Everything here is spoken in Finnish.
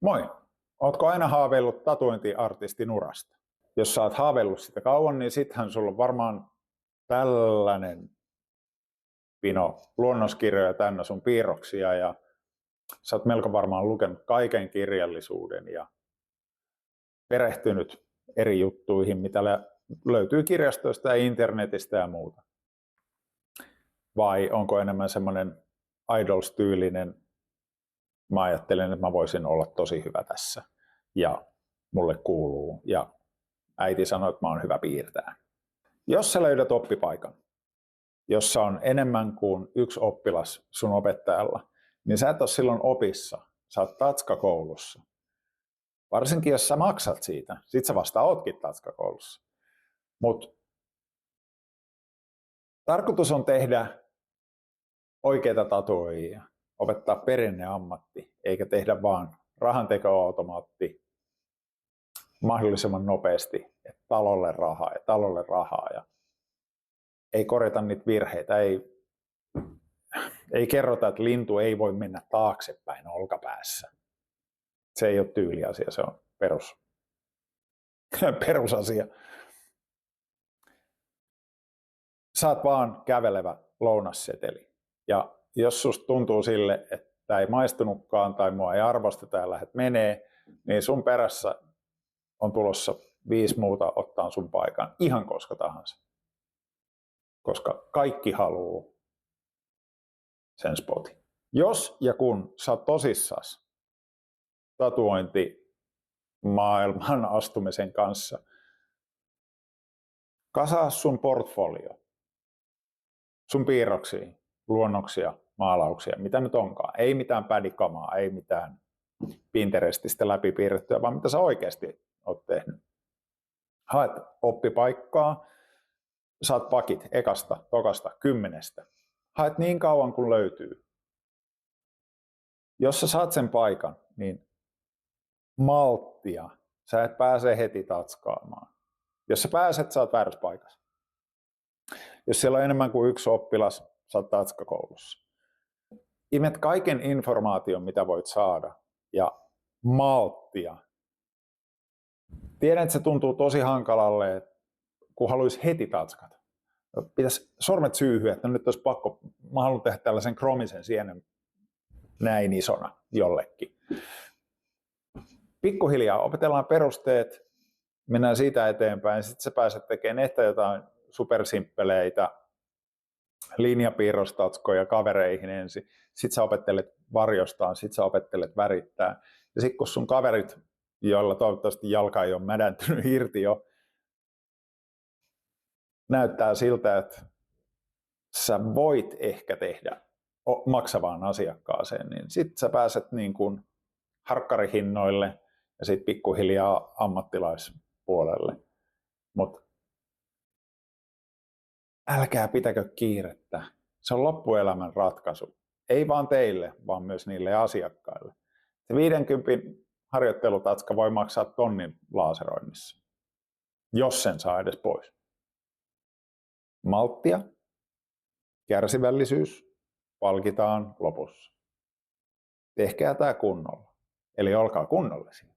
Moi! Ootko aina haaveillut tatuointiartistin urasta? Jos sä oot haaveillut sitä kauan, niin sittenhän sulla on varmaan tällainen pino luonnoskirjoja täynnä sun piirroksia ja sä oot melko varmaan lukenut kaiken kirjallisuuden ja perehtynyt eri juttuihin, mitä löytyy kirjastoista ja internetistä ja muuta. Vai onko enemmän semmoinen idols-tyylinen, mä ajattelen, että mä voisin olla tosi hyvä tässä ja mulle kuuluu ja äiti sanoi, että mä oon hyvä piirtää. Jos sä löydät oppipaikan, jossa on enemmän kuin yksi oppilas sun opettajalla, niin sä et ole silloin opissa, sä oot tatskakoulussa. Varsinkin jos sä maksat siitä, sit sä vasta ootkin tatskakoulussa. Mut tarkoitus on tehdä oikeita tatuoijia, opettaa perinneammatti, eikä tehdä vaan rahantekoautomaatti mahdollisimman nopeasti, että talolle rahaa ja ei korjata niitä virheitä, ei kerrota, että lintu ei voi mennä taaksepäin olkapäässä. Se ei ole tyyliasia, se on perusasia. Saat vaan kävelevä lounasseteli. Ja jos susta tuntuu sille, että ei maistunutkaan tai mua ei arvosteta ja lähdet menee, niin sun perässä on tulossa 5 muuta ottaa sun paikan ihan koska tahansa. Koska kaikki haluaa sen spotin. Jos ja kun sä oot tosissas tatuointimaailman astumisen kanssa, kasaa sun portfolio, sun piirroksia, luonnoksia, maalauksia, mitä nyt onkaan. Ei mitään pädikamaa, ei mitään Pinterestistä läpipiirrettyä, vaan mitä sä oikeasti oot tehnyt. Haet oppipaikkaa, saat pakit ekasta, tokasta, 10. Haet niin kauan kuin löytyy. Jos sä saat sen paikan, niin malttia. Sä et pääse heti tatskaamaan. Jos sä pääset, sä oot väärässä paikassa. Jos siellä on enemmän kuin yksi oppilas, sä oot tatskakoulussa. Imet kaiken informaation, mitä voit saada, ja malttia. Tiedän, että se tuntuu tosi hankalalle, kun haluaisi heti tatskata. Pitäisi sormet syyhyä, että nyt olisi pakko, mä haluan tehdä tällaisen kromisen sienen näin isona jollekin. Pikkuhiljaa opetellaan perusteet, mennään siitä eteenpäin, sitten sä pääset tekemään ehkä jotain supersimppeleitä linjapiirrostatskoja kavereihin ensin, sitten sä opettelet varjostaan, sitten sä opettelet värittää. Ja sitten kun sun kaverit, joilla toivottavasti jalka ei ole mädäntynyt irti jo, näyttää siltä, että sä voit ehkä tehdä maksavaan asiakkaaseen, niin sitten sä pääset niin kuin harkkarihinnoille ja sitten pikkuhiljaa ammattilaispuolelle. Mutta älkää pitäkö kiirettä. Se on loppuelämän ratkaisu. Ei vaan teille, vaan myös niille asiakkaille. Se 50 harjoittelutatska voi maksaa 1 000 laaseroinnissa, jos sen saa edes pois. Malttia, kärsivällisyys palkitaan lopussa. Tehkää tämä kunnolla. Eli olkaa kunnollisia.